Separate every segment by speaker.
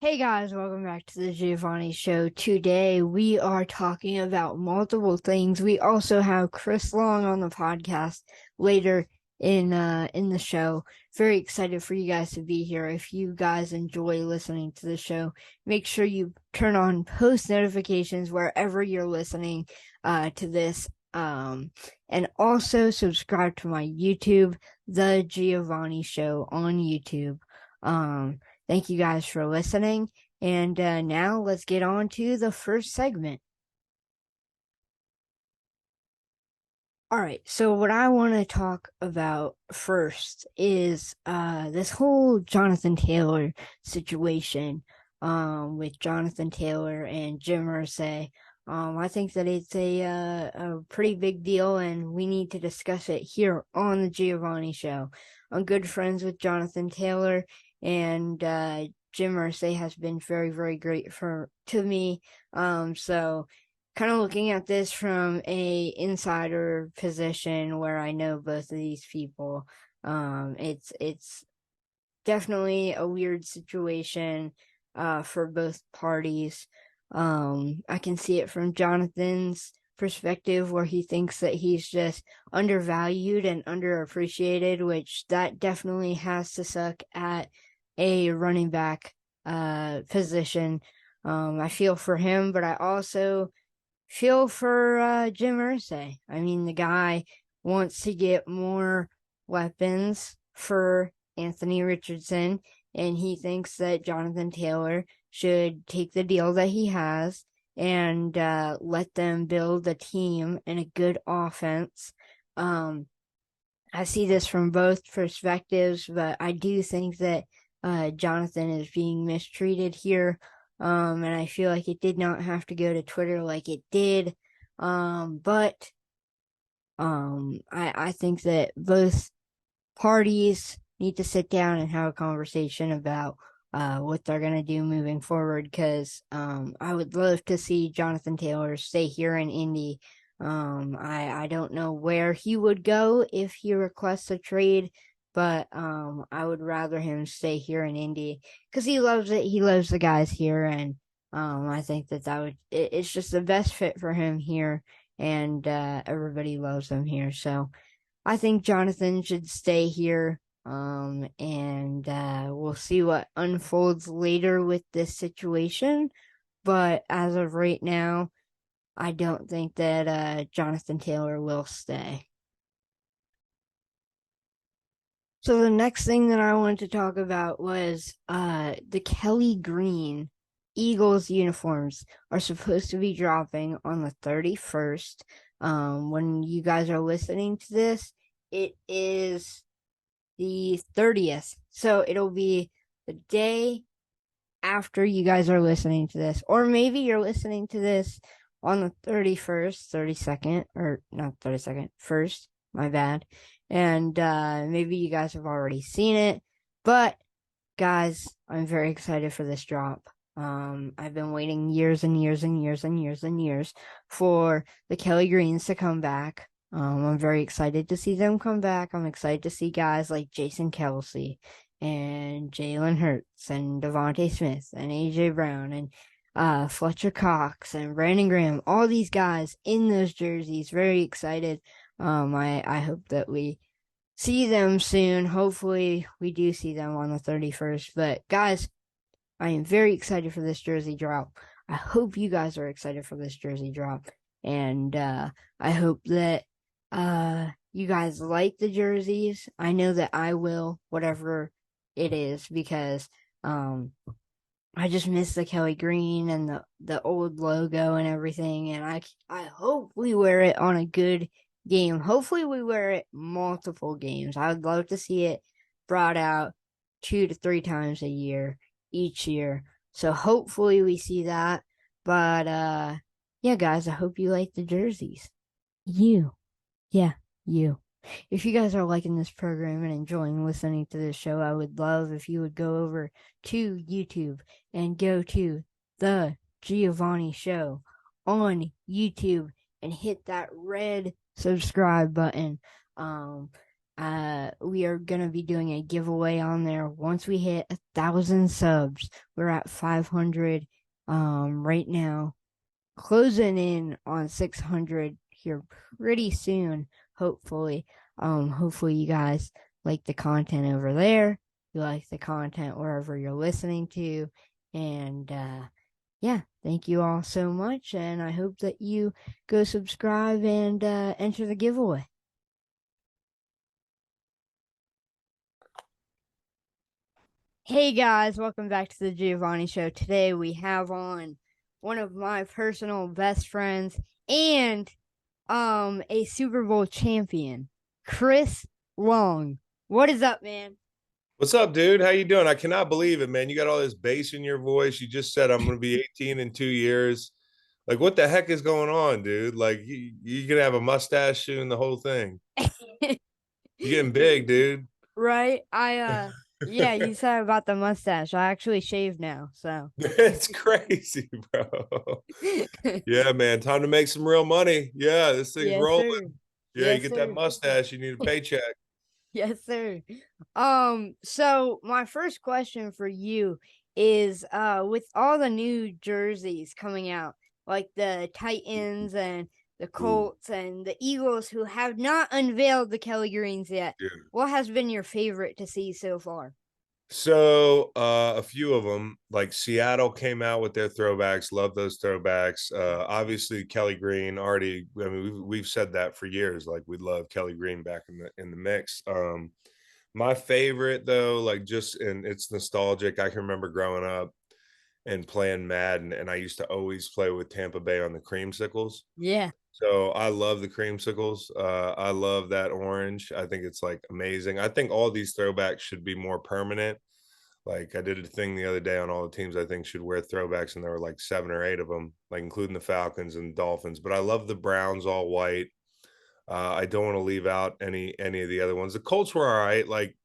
Speaker 1: Hey guys, welcome back to the Giovanni Show. Today we are talking about multiple things. We also have Chris Long on the podcast later in the show. Very excited for you guys to be here. If you guys enjoy listening to the show, make sure you turn on post notifications wherever you're listening to this. And also subscribe to my YouTube, The Giovanni Show on YouTube. Thank you guys for listening. And now let's get on to the first segment. All right, so what I want to talk about first is this whole Jonathan Taylor situation with Jonathan Taylor and Jim Irsay. I think that it's a pretty big deal, and we need to discuss it here on the Giovanni Show. I'm good friends with Jonathan Taylor, and Jim Irsay has been very, very great to me. So kind of looking at this from a insider position where I know both of these people. It's definitely a weird situation for both parties. I can see it from Jonathan's perspective where he thinks that he's just undervalued and underappreciated, which that definitely has to suck at a running back position. I feel for him, but I also feel for Jim Irsay. I mean, the guy wants to get more weapons for Anthony Richardson, and he thinks that Jonathan Taylor should take the deal that he has and let them build a team and a good offense. I see this from both perspectives, but I do think that Jonathan is being mistreated here. And I feel like it did not have to go to Twitter like it did. But I think that both parties need to sit down and have a conversation about what they're gonna do moving forward. Because I would love to see Jonathan Taylor stay here in Indy. I don't know where he would go if he requests a trade, but I would rather him stay here in Indy because he loves it. He loves the guys here, and I think it's just the best fit for him here, and everybody loves him here. So I think Jonathan should stay here. And we'll see what unfolds later with this situation. But as of right now, I don't think that Jonathan Taylor will stay. So the next thing that I wanted to talk about was the Kelly Green Eagles uniforms are supposed to be dropping on the 31st. When you guys are listening to this, it is the 30th. So it'll be the day after you guys are listening to this. Or maybe you're listening to this on the 31st, 32nd, or not 32nd, 1st, my bad. And maybe you guys have already seen it. But guys, I'm very excited for this drop. I've been waiting years and years and years and years and years for the Kelly Greens to come back. I'm very excited to see them come back. I'm excited to see guys like Jason Kelsey and Jalen Hurts and Devontae Smith and AJ Brown and Fletcher Cox and Brandon Graham, all these guys in those jerseys. Very excited. I hope that we see them soon. Hopefully we do see them on the 31st. But guys, I am very excited for this jersey drop. I hope you guys are excited for this jersey drop. And I hope that you guys like the jerseys. I know that I will, whatever it is, because I just miss the Kelly Green and the old logo and everything. And I hope we wear it on a good game. Hopefully we wear it multiple games. I would love to see it brought out 2 to 3 times a year, each year. So hopefully we see that. But yeah, guys, I hope you like the jerseys. Yeah, you. If you guys are liking this program and enjoying listening to this show, I would love if you would go over to YouTube and go to The Giovanni Show on YouTube and hit that red subscribe button. We are gonna be doing a giveaway on there once we hit 1,000 subs. We're at 500 right now, closing in on 600 here pretty soon, hopefully. Hopefully you guys like the content over there. You like the content wherever you're listening to. And yeah, thank you all so much. And I hope that you go subscribe and enter the giveaway. Hey guys, welcome back to the Giovanni Show. Today we have on one of my personal best friends and a Super Bowl champion, Chris Long. What is up, man?
Speaker 2: What's up, dude? How you doing? I cannot believe it, man. You got all this bass in your voice. You just said I'm going to be 18 in 2 years. Like, what the heck is going on, dude? Like, you gonna have a mustache soon, the whole thing. You're getting big, dude.
Speaker 1: Right? Yeah, you said about the mustache. I actually shave now, so.
Speaker 2: It's crazy, bro. Yeah, man. Time to make some real money. Yeah, this thing's
Speaker 1: Yes,
Speaker 2: rolling.
Speaker 1: sir.
Speaker 2: Yeah, you
Speaker 1: Yes,
Speaker 2: get that
Speaker 1: sir.
Speaker 2: mustache, you need a paycheck.
Speaker 1: Yes, sir. So my first question for you is with all the new jerseys coming out, like the Titans and the
Speaker 2: Ooh,
Speaker 1: Colts and the Eagles who have not unveiled the Kelly Greens yet,
Speaker 2: yeah.
Speaker 1: what has been your favorite to see so far?
Speaker 2: So a few of them, like Seattle came out with their throwbacks. Love those throwbacks. Obviously Kelly Green already. I mean, we've said that for years. Like we love Kelly Green back in the mix. My favorite though, like just and it's nostalgic. I can remember growing up and playing Madden, and I used to always play with Tampa Bay on the creamsicles.
Speaker 1: Yeah.
Speaker 2: So I love the creamsicles. I love that orange. I think it's like amazing. I think all these throwbacks should be more permanent. Like I did a thing the other day on all the teams I think should wear throwbacks, and there were like 7 or 8 of them, like including the Falcons and Dolphins. But I love the Browns all white. I don't want to leave out any of the other ones. The Colts were all right. Like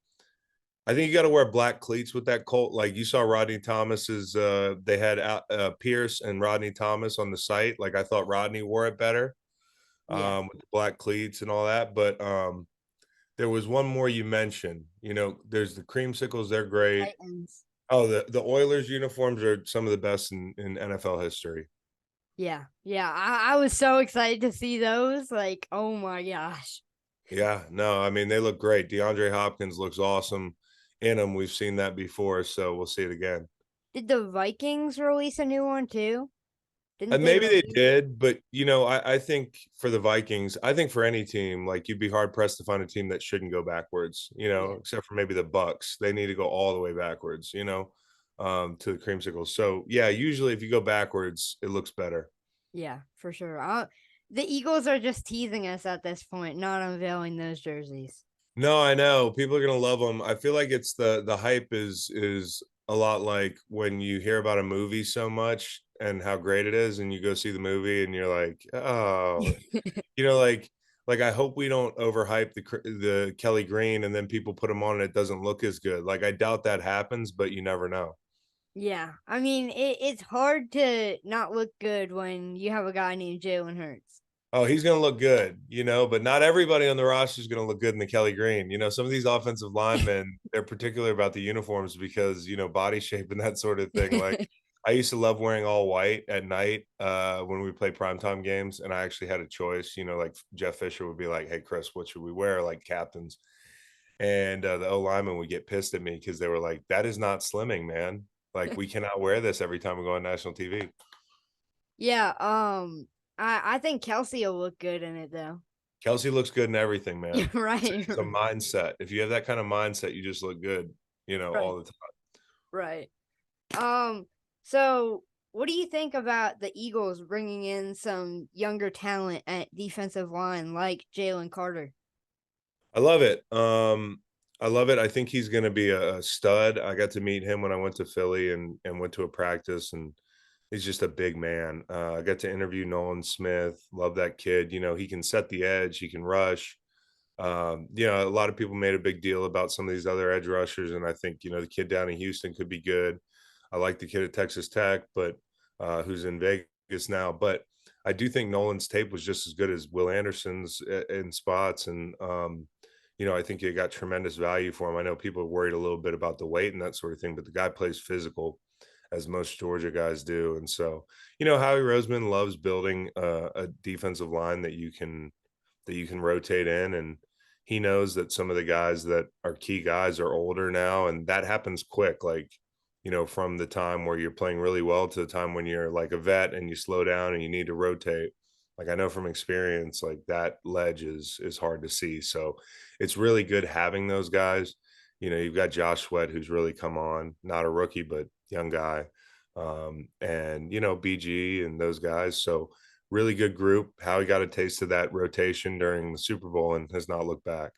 Speaker 2: I think you got to wear black cleats with that Colt. Like you saw Rodney Thomas's. They had Pierce and Rodney Thomas on the site. Like I thought Rodney wore it better
Speaker 1: Yeah.
Speaker 2: with the black cleats and all that. But there was one more you mentioned. You know, there's the creamsicles. They're great.
Speaker 1: Titans.
Speaker 2: Oh, the Oilers uniforms are some of the best in NFL history.
Speaker 1: Yeah. Yeah. I was so excited to see those. Like, oh my gosh.
Speaker 2: Yeah, no, I mean they look great. DeAndre Hopkins looks awesome in them. We've seen that before, so we'll see it again.
Speaker 1: Did the Vikings release a new one too? Didn't
Speaker 2: And
Speaker 1: they
Speaker 2: maybe they
Speaker 1: release?
Speaker 2: did, but you know, I think for the Vikings, I think for any team, like you'd be hard pressed to find a team that shouldn't go backwards, you know,
Speaker 1: Yeah.
Speaker 2: except for maybe the Bucks. They need to go all the way backwards, you know, to the creamsicles. So yeah, usually if you go backwards, it looks better.
Speaker 1: Yeah, for sure. The Eagles are just teasing us at this point, not unveiling those jerseys.
Speaker 2: No, I know. People are gonna love them. I feel like it's the hype is a lot like when you hear about a movie so much and how great it is, and you go see the movie and you're like, oh, you know, like I hope we don't overhype the Kelly Green and then people put him on and it doesn't look as good. Like I doubt that happens, but you never know.
Speaker 1: Yeah, I mean it's hard to not look good when you have a guy named Jalen Hurts.
Speaker 2: Oh, he's going to look good, you know, but not everybody on the roster is going to look good in the Kelly Green. You know, some of these offensive linemen, they're particular about the uniforms because, you know, body shape and that sort of thing. Like I used to love wearing all white at night when we play primetime games. And I actually had a choice, you know, like Jeff Fisher would be like, hey, Chris, what should we wear? Like captains. And the O lineman would get pissed at me because they were like, that is not slimming, man. Like we cannot wear this every time we go on national TV.
Speaker 1: Yeah, I think Kelsey will look good in it though.
Speaker 2: Kelsey looks good in everything, man.
Speaker 1: Right,
Speaker 2: It's a mindset. If you have that kind of mindset, you just look good, you know,
Speaker 1: right,
Speaker 2: all the time.
Speaker 1: right. Um, so what do you think about the Eagles bringing in some younger talent at defensive line like Jalen Carter?
Speaker 2: I love it. I love it. I think he's going to be a stud. I got to meet him when I went to Philly and went to a practice, and he's just a big man. I got to interview Nolan Smith. Love that kid. You know, he can set the edge. He can rush. You know, a lot of people made a big deal about some of these other edge rushers, and I think you know the kid down in Houston could be good. I like the kid at Texas Tech, but who's in Vegas now. But I do think Nolan's tape was just as good as Will Anderson's in spots, and I think you got tremendous value for him. I know people are worried a little bit about the weight and that sort of thing, but the guy plays physical as most Georgia guys do. And so, Howie Roseman loves building a defensive line that you can rotate in, and he knows that some of the guys that are key guys are older now, and that happens quick. Like, from the time where you're playing really well to the time when you're like a vet and you slow down and you need to rotate. Like, I know from experience, like that ledge is hard to see. So it's really good having those guys. You've got Josh Sweat, who's really come on, not a rookie, but young guy. And BG and those guys. So really good group. Howie got a taste of that rotation during the Super Bowl and has not looked back.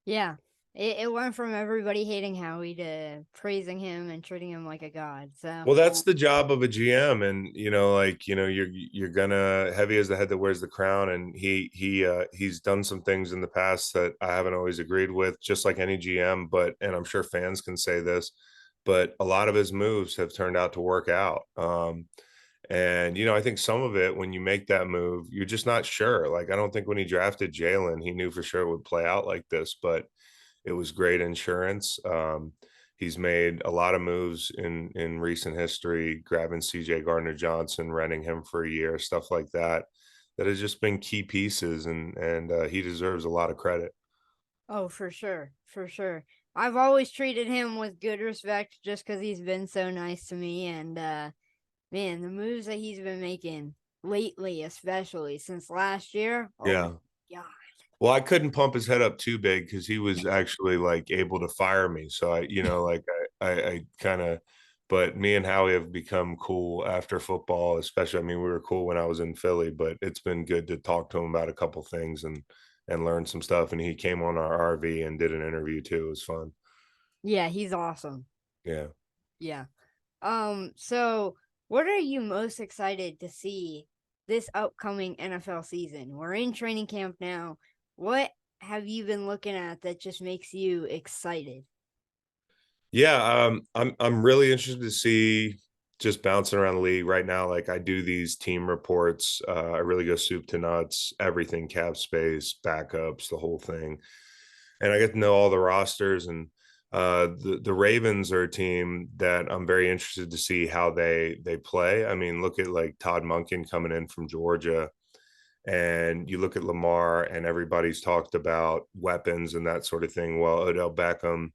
Speaker 1: Yeah. It went from everybody hating Howie to praising him and treating him like a god. So
Speaker 2: Well, that's the job of a GM, and like you're gonna heavy as the head that wears the crown, and he's done some things in the past that I haven't always agreed with, just like any GM. But and I'm sure fans can say this, but a lot of his moves have turned out to work out. And I think some of it, when you make that move, you're just not sure. Like, I don't think when he drafted Jalen, he knew for sure it would play out like this, but it was great insurance. He's made a lot of moves in recent history, grabbing CJ Gardner Johnson, renting him for a year, stuff like that. That has just been key pieces, and he deserves a lot of credit.
Speaker 1: oh, for sure, for sure. I've always treated him with good respect just because he's been so nice to me. And man, the moves that he's been making lately, especially since last year, oh
Speaker 2: Yeah.
Speaker 1: my god.
Speaker 2: Well, I couldn't pump his head up too big because he was actually like able to fire me. So like I kind of, but me and Howie have become cool after football, especially. I mean, we were cool when I was in Philly, but it's been good to talk to him about a couple things and learn some stuff. And he came on our RV and did an interview too. It was fun.
Speaker 1: Yeah, he's awesome.
Speaker 2: Yeah.
Speaker 1: Yeah. So what are you most excited to see this upcoming NFL season? We're in training camp now. What have you been looking at that just makes you excited?
Speaker 2: Yeah, I'm really interested to see, just bouncing around the league right now. Like, I do these team reports. I really go soup to nuts, everything, cap space, backups, the whole thing, and I get to know all the rosters. And the Ravens are a team that I'm very interested to see how they play. I mean, look at like Todd Monken coming in from Georgia, and you look at Lamar, and everybody's talked about weapons and that sort of thing. Well, Odell Beckham,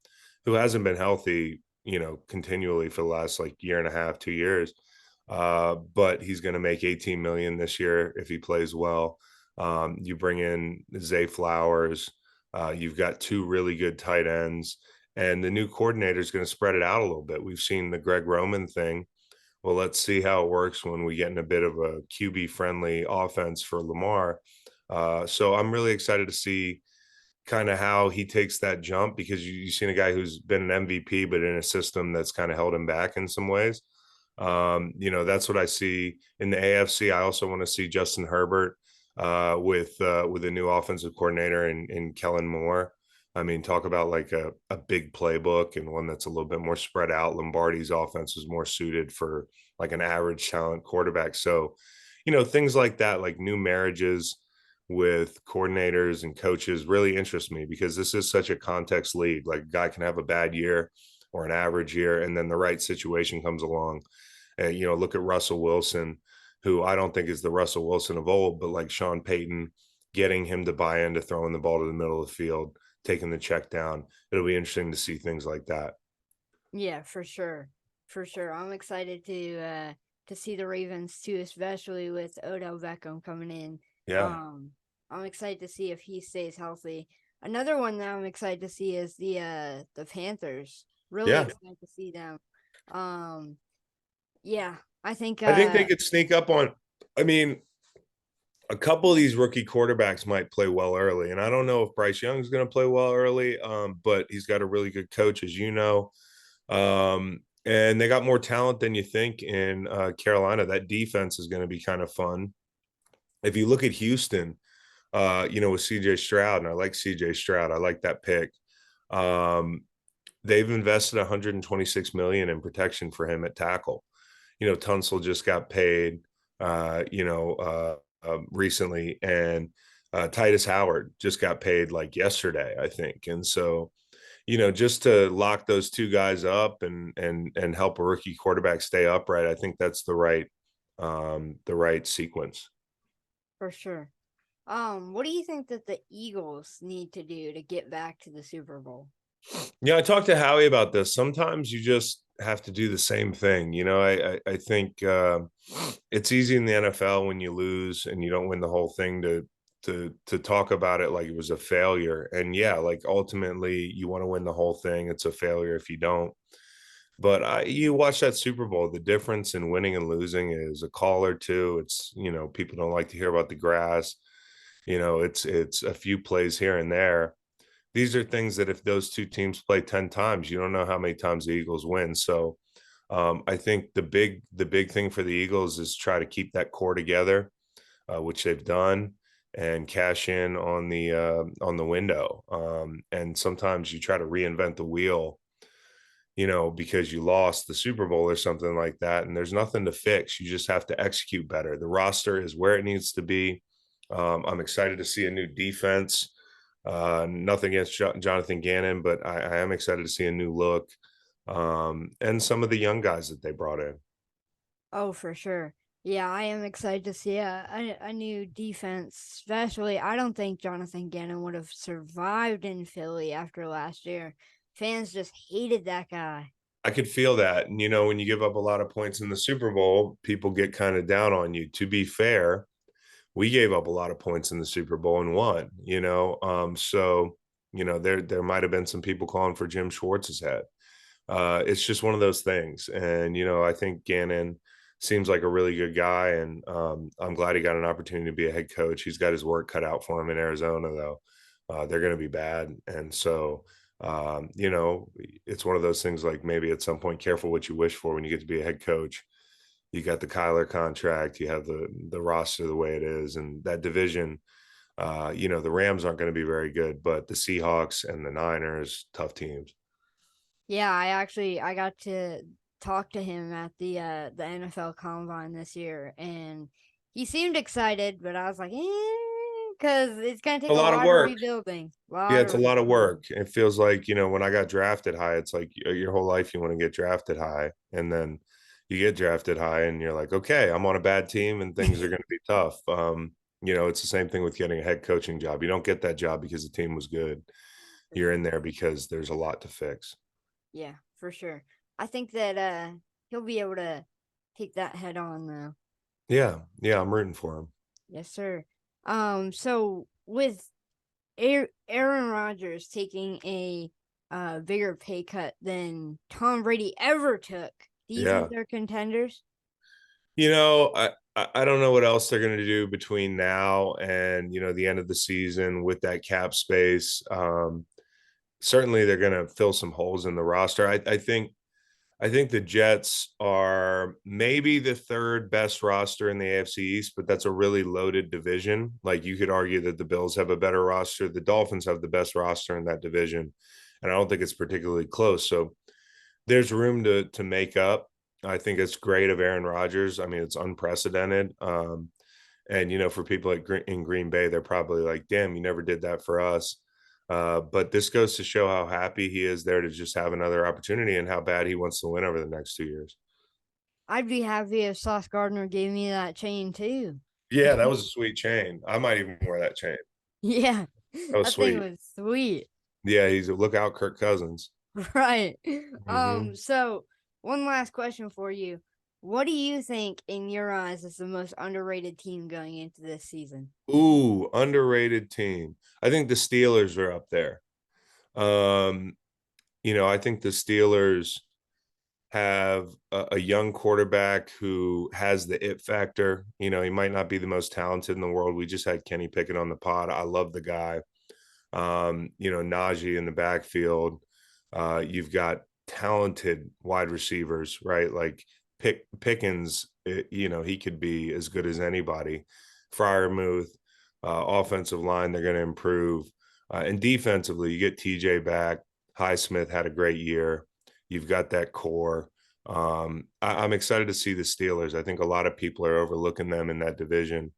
Speaker 2: who hasn't been healthy, continually for the last like year and a half, 2 years, but he's going to make 18 million this year if he plays well. You bring in Zay Flowers. You've got two really good tight ends, and the new coordinator is going to spread it out a little bit. We've seen the Greg Roman thing. Well, let's see how it works when we get in a bit of a QB friendly offense for Lamar. So I'm really excited to see kind of how he takes that jump, because you've seen a guy who's been an MVP, but in a system that's kind of held him back in some ways. That's what I see in the AFC. I also want to see Justin Herbert with a new offensive coordinator in Kellen Moore. I mean, talk about like a big playbook and one that's a little bit more spread out. Lombardi's offense is more suited for like an average talent quarterback. So, things like that, like new marriages with coordinators and coaches, really interest me, because this is such a context league. Like, a guy can have a bad year or an average year, and then the right situation comes along. And, look at Russell Wilson, who I don't think is the Russell Wilson of old, but like Sean Payton, getting him to buy into throwing the ball to the middle of the field, taking the check down. It'll be interesting to see things like that.
Speaker 1: Yeah, for sure. For sure. I'm excited to see the Ravens too, especially with Odell Beckham coming in.
Speaker 2: Yeah.
Speaker 1: Um I'm excited to see if he stays healthy. Another one that I'm excited to see is the Panthers. Really
Speaker 2: Yeah.
Speaker 1: excited to see them. Um yeah, I think
Speaker 2: I think they could sneak up on, I mean, a couple of these rookie quarterbacks might play well early. And I don't know if Bryce Young's going to play well early, but he's got a really good coach, as you know. And they got more talent than you think in Carolina. That defense is going to be kind of fun. If you look at Houston, with CJ Stroud, and I like CJ Stroud, I like that pick. Um, they've invested 126 million in protection for him at tackle. Tunsil just got paid, recently, and Titus Howard just got paid like yesterday, I think. And so, just to lock those two guys up and help a rookie quarterback stay upright, I think that's the right sequence.
Speaker 1: For sure. What do you think that the Eagles need to do to get back to the Super Bowl?
Speaker 2: Yeah, I talked to Howie about this. Sometimes you just have to do the same thing. I think it's easy in the NFL when you lose and you don't win the whole thing to talk about it like it was a failure. And yeah, like ultimately you want to win the whole thing. It's a failure if you don't. But you watch that Super Bowl, the difference in winning and losing is a call or two. It's, people don't like to hear about the grass. It's a few plays here and there. These are things that if those two teams play 10 times, you don't know how many times the Eagles win. So I think the big thing for the Eagles is try to keep that core together, which they've done, and cash in on the window. And sometimes you try to reinvent the wheel, because you lost the Super Bowl or something like that, and there's nothing to fix. You just have to execute better. The roster is where it needs to be. I'm excited to see a new defense. Nothing against Jonathan Gannon, but I am excited to see a new look, and some of the young guys that they brought in.
Speaker 1: Oh, for sure. Yeah, I am excited to see a new defense. Especially, I don't think Jonathan Gannon would have survived in Philly after last year. Fans just hated that guy.
Speaker 2: I could feel that. And, when you give up a lot of points in the Super Bowl, people get kind of down on you. To be fair, we gave up a lot of points in the Super Bowl and won. So, there might have been some people calling for Jim Schwartz's head. It's just one of those things. And, I think Gannon seems like a really good guy. And I'm glad he got an opportunity to be a head coach. He's got his work cut out for him in Arizona, though. They're going to be bad. And so, it's one of those things like maybe at some point, careful what you wish for when you get to be a head coach. You got the Kyler contract, you have the roster the way it is, and that division. The Rams aren't going to be very good, but the Seahawks and the Niners, tough teams.
Speaker 1: Yeah, I got to talk to him at the NFL Combine this year, and he seemed excited, but I was like, because it's gonna
Speaker 2: A
Speaker 1: take a
Speaker 2: lot of
Speaker 1: lot of
Speaker 2: work.
Speaker 1: rebuilding,
Speaker 2: Yeah,
Speaker 1: lot
Speaker 2: it's
Speaker 1: of
Speaker 2: a lot of
Speaker 1: rebuilding.
Speaker 2: work. It feels like, when I got drafted high, it's like your whole life you want to get drafted high. And then you get drafted high and you're like, okay, I'm on a bad team and things are going to be tough. It's the same thing with getting a head coaching job. You don't get that job because the team was good.
Speaker 1: For
Speaker 2: You're in
Speaker 1: sure.
Speaker 2: there because there's a lot to fix.
Speaker 1: Yeah, for sure. I think that he'll be able to take that head on though.
Speaker 2: Yeah. Yeah. I'm rooting for him.
Speaker 1: Yes, sir. So with Aaron Rodgers taking a bigger pay cut than Tom Brady ever took, do you think
Speaker 2: Yeah.
Speaker 1: they're contenders?
Speaker 2: I don't know what else they're going to do between now and, the end of the season with that cap space. Certainly they're going to fill some holes in the roster. I think the Jets are maybe the third best roster in the AFC East, but that's a really loaded division. Like you could argue that the Bills have a better roster, the Dolphins have the best roster in that division, and I don't think it's particularly close. So there's room to make up. I think it's great of Aaron Rodgers. I mean, it's unprecedented. And for people in Green Bay, they're probably like, "Damn, you never did that for us." But this goes to show how happy he is there to just have another opportunity and how bad he wants to win over the next 2 years.
Speaker 1: I'd be happy if Sauce Gardner gave me that chain too.
Speaker 2: Yeah, that was a sweet chain. I might even wear that chain.
Speaker 1: Yeah,
Speaker 2: That was
Speaker 1: that thing
Speaker 2: sweet.
Speaker 1: was sweet.
Speaker 2: Yeah, he's a look out, Kirk Cousins.
Speaker 1: Right.
Speaker 2: Mm-hmm.
Speaker 1: So one last question for you. What do you think in your eyes is the most underrated team going into this season?
Speaker 2: Ooh, underrated team. I think the Steelers are up there. Um, I think the Steelers have a young quarterback who has the it factor. He might not be the most talented in the world. We just had Kenny Pickett on the pod. I love the guy. Najee in the backfield. You've got talented wide receivers, right? Like Pickens, he could be as good as anybody. Fryermuth, offensive line, they're going to improve. And defensively, you get TJ back. Highsmith had a great year. You've got that core. I'm excited to see the Steelers. I think a lot of people are overlooking them in that division.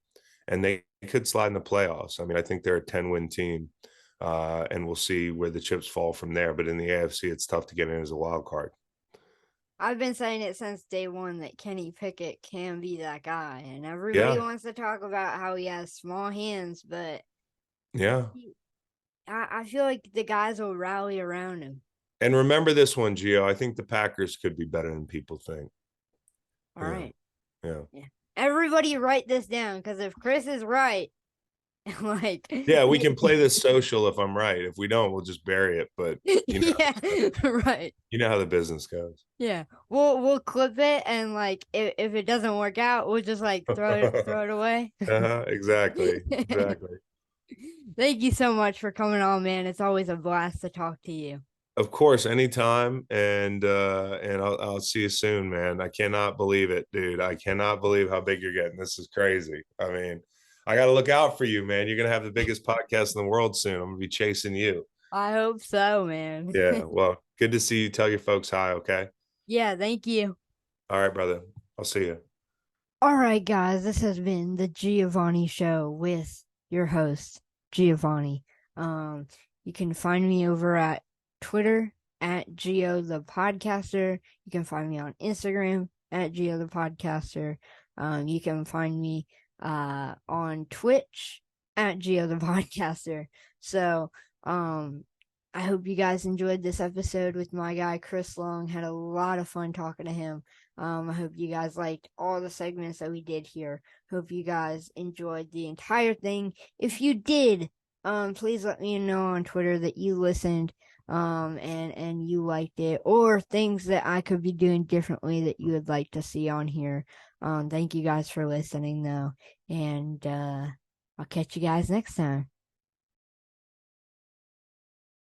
Speaker 2: and they could slide in the playoffs. I mean, I think they're a 10-win team, and we'll see where the chips fall from there. But in the AFC, it's tough to get in as a wild card.
Speaker 1: I've been saying it since day one that Kenny Pickett can be that guy, and everybody
Speaker 2: Yeah,
Speaker 1: wants to talk about how he has small hands, but if
Speaker 2: yeah.
Speaker 1: he, I feel like the guys will rally around him.
Speaker 2: And remember this one, Gio. I think the Packers could be better than people think.
Speaker 1: All
Speaker 2: Yeah,
Speaker 1: right.
Speaker 2: yeah.
Speaker 1: Yeah. Everybody write this down because if Chris is right, like,
Speaker 2: Yeah, we can play this social if I'm right. If we don't, we'll just bury it. But
Speaker 1: yeah, right.
Speaker 2: you know how the business goes.
Speaker 1: Yeah. We'll clip it and like if it doesn't work out, we'll just like throw it away.
Speaker 2: Exactly. Exactly.
Speaker 1: Thank you so much for coming on, man. It's always a blast to talk to you.
Speaker 2: Of course, anytime, and I'll see you soon, man. I cannot believe it, dude. I cannot believe how big you're getting. This is crazy. I mean, I got to look out for you, man. You're gonna have the biggest podcast in the world soon. I'm gonna be chasing you.
Speaker 1: I hope so, man.
Speaker 2: Yeah. Well, good to see you. Tell your folks hi. Okay.
Speaker 1: Yeah, thank you.
Speaker 2: All right, brother. I'll see you.
Speaker 1: All right, guys, this has been the Giovanni Show with your host, Giovanni. Um, you can find me over at Twitter at Geo the Podcaster. You can find me on Instagram at Geo the Podcaster. You can find me on Twitch at Geo the Podcaster. So, um, I hope you guys enjoyed this episode with my guy Chris Long. Had a lot of fun talking to him. I hope you guys liked all the segments that we did here. Hope you guys enjoyed the entire thing. If you did, please let me know on Twitter that you listened, and you liked it, or things that I could be doing differently that you would like to see on here. Thank you guys for listening though, and I'll catch you guys next time.